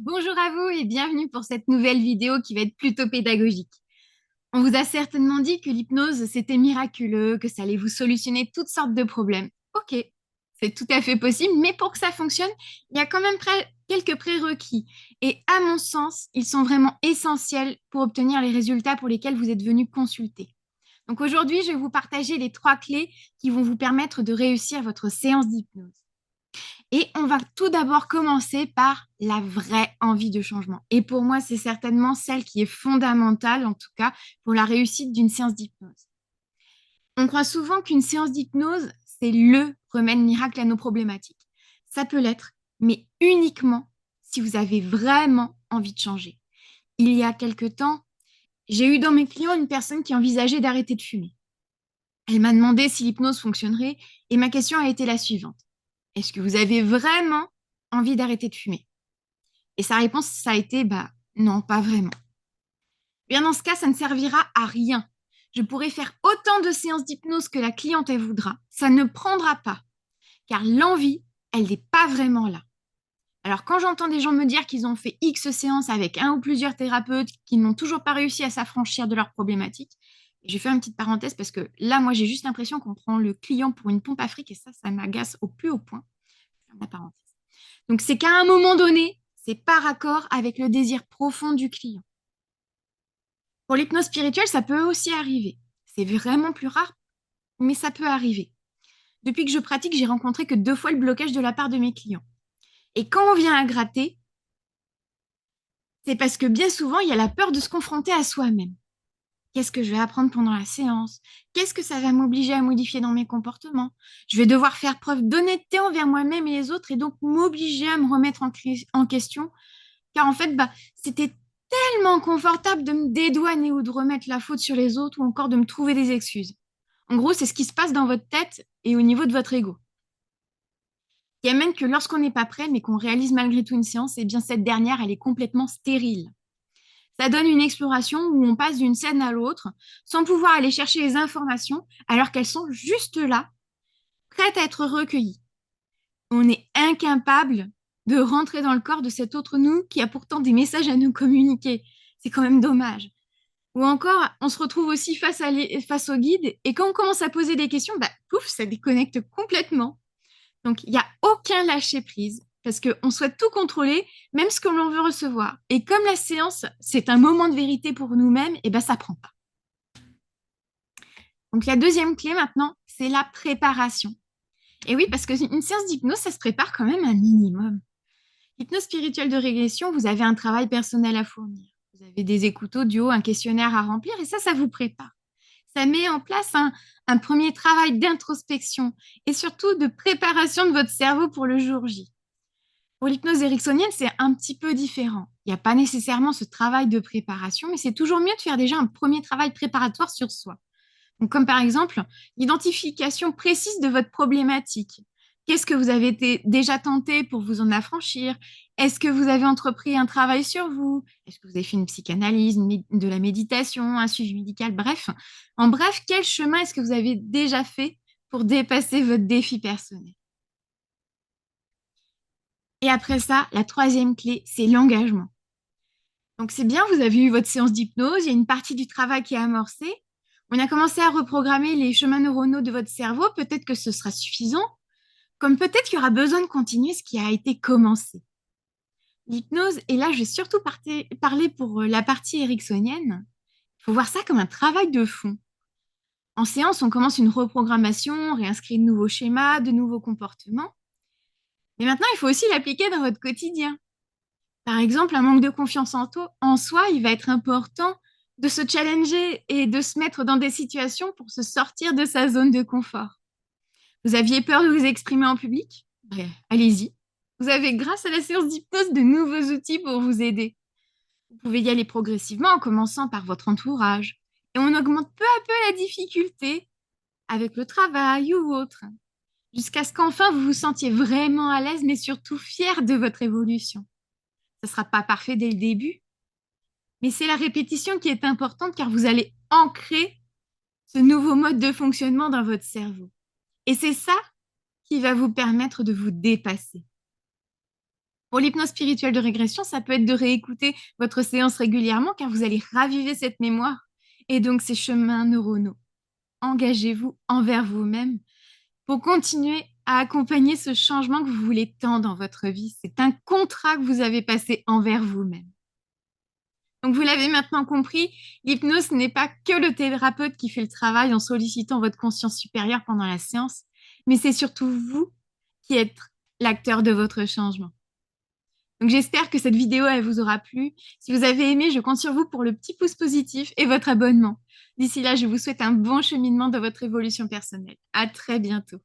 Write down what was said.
Bonjour à vous et bienvenue pour cette nouvelle vidéo qui va être plutôt pédagogique. On vous a certainement dit que l'hypnose, c'était miraculeux, que ça allait vous solutionner toutes sortes de problèmes. Ok, c'est tout à fait possible, mais pour que ça fonctionne, il y a quand même quelques prérequis. Et à mon sens, ils sont vraiment essentiels pour obtenir les résultats pour lesquels vous êtes venu consulter. Donc aujourd'hui, je vais vous partager les 3 clés qui vont vous permettre de réussir votre séance d'hypnose. Et on va tout d'abord commencer par la vraie envie de changement. Et pour moi, c'est certainement celle qui est fondamentale, en tout cas, pour la réussite d'une séance d'hypnose. On croit souvent qu'une séance d'hypnose, c'est le remède miracle à nos problématiques. Ça peut l'être, mais uniquement si vous avez vraiment envie de changer. Il y a quelque temps, j'ai eu dans mes clients une personne qui envisageait d'arrêter de fumer. Elle m'a demandé si l'hypnose fonctionnerait et ma question a été la suivante. Est-ce que vous avez vraiment envie d'arrêter de fumer? Et sa réponse, ça a été non, pas vraiment. Bien dans ce cas, ça ne servira à rien. Je pourrais faire autant de séances d'hypnose que la cliente elle voudra. Ça ne prendra pas, car l'envie, elle n'est pas vraiment là. Alors quand j'entends des gens me dire qu'ils ont fait X séances avec un ou plusieurs thérapeutes, qu'ils n'ont toujours pas réussi à s'affranchir de leurs problématiques, j'ai fait une petite parenthèse parce que là, moi, j'ai juste l'impression qu'on prend le client pour une pompe à fric et ça m'agace au plus haut point. Ferme la parenthèse. Donc c'est qu'à un moment donné, c'est par accord avec le désir profond du client. Pour l'hypnose spirituelle, ça peut aussi arriver. C'est vraiment plus rare, mais ça peut arriver. Depuis que je pratique, j'ai rencontré que 2 fois le blocage de la part de mes clients. Et quand on vient à gratter, c'est parce que bien souvent, il y a la peur de se confronter à soi-même. Qu'est-ce que je vais apprendre pendant la séance? Qu'est-ce que ça va m'obliger à modifier dans mes comportements? Je vais devoir faire preuve d'honnêteté envers moi-même et les autres et donc m'obliger à me remettre en question. Car en fait, c'était tellement confortable de me dédouaner ou de remettre la faute sur les autres ou encore de me trouver des excuses. En gros, c'est ce qui se passe dans votre tête et au niveau de votre ego. Qui amène que lorsqu'on n'est pas prêt, mais qu'on réalise malgré tout une séance, eh bien cette dernière, elle est complètement stérile. Ça donne une exploration où on passe d'une scène à l'autre sans pouvoir aller chercher les informations alors qu'elles sont juste là, prêtes à être recueillies. On est incapable de rentrer dans le corps de cet autre nous qui a pourtant des messages à nous communiquer. C'est quand même dommage. Ou encore, on se retrouve aussi face au guide et quand on commence à poser des questions, pouf, ça déconnecte complètement. Donc, il n'y a aucun lâcher-prise parce qu'on souhaite tout contrôler, même ce que l'on veut recevoir. Et comme la séance, c'est un moment de vérité pour nous-mêmes, et ça prend pas. Donc, la deuxième clé maintenant, c'est la préparation. Et oui, parce qu'une séance d'hypnose, ça se prépare quand même un minimum. Hypnose spirituelle de régression, vous avez un travail personnel à fournir. Vous avez des écoutes audio, un questionnaire à remplir, et ça vous prépare. Ça met en place un premier travail d'introspection et surtout de préparation de votre cerveau pour le jour J. Pour l'hypnose ericksonienne, c'est un petit peu différent. Il n'y a pas nécessairement ce travail de préparation, mais c'est toujours mieux de faire déjà un premier travail préparatoire sur soi. Donc, comme par exemple, l'identification précise de votre problématique. Qu'est-ce que vous avez déjà tenté pour vous en affranchir? Est-ce que vous avez entrepris un travail sur vous? Est-ce que vous avez fait une psychanalyse, de la méditation, un suivi médical? Bref, en bref, quel chemin est-ce que vous avez déjà fait pour dépasser votre défi personnel? Et après ça, la troisième clé, c'est l'engagement. Donc c'est bien, vous avez eu votre séance d'hypnose, il y a une partie du travail qui est amorcée. On a commencé à reprogrammer les chemins neuronaux de votre cerveau, peut-être que ce sera suffisant, comme peut-être qu'il y aura besoin de continuer ce qui a été commencé. L'hypnose, et là je vais surtout parler pour la partie ericksonienne, il faut voir ça comme un travail de fond. En séance, on commence une reprogrammation, on réinscrit de nouveaux schémas, de nouveaux comportements. Mais maintenant, il faut aussi l'appliquer dans votre quotidien. Par exemple, un manque de confiance en soi, il va être important de se challenger et de se mettre dans des situations pour se sortir de sa zone de confort. Vous aviez peur de vous exprimer en public? Allez-y. Vous avez, grâce à la séance d'hypnose, de nouveaux outils pour vous aider. Vous pouvez y aller progressivement en commençant par votre entourage. Et on augmente peu à peu la difficulté avec le travail ou autre, jusqu'à ce qu'enfin vous vous sentiez vraiment à l'aise, mais surtout fier de votre évolution. Ça ne sera pas parfait dès le début, mais c'est la répétition qui est importante car vous allez ancrer ce nouveau mode de fonctionnement dans votre cerveau. Et c'est ça qui va vous permettre de vous dépasser. Pour l'hypnose spirituelle de régression, ça peut être de réécouter votre séance régulièrement car vous allez raviver cette mémoire et donc ces chemins neuronaux. Engagez-vous envers vous-même pour continuer à accompagner ce changement que vous voulez tant dans votre vie. C'est un contrat que vous avez passé envers vous-même. Donc, vous l'avez maintenant compris, l'hypnose n'est pas que le thérapeute qui fait le travail en sollicitant votre conscience supérieure pendant la séance, mais c'est surtout vous qui êtes l'acteur de votre changement. Donc, j'espère que cette vidéo, elle vous aura plu. Si vous avez aimé, je compte sur vous pour le petit pouce positif et votre abonnement. D'ici là, je vous souhaite un bon cheminement dans votre évolution personnelle. À très bientôt.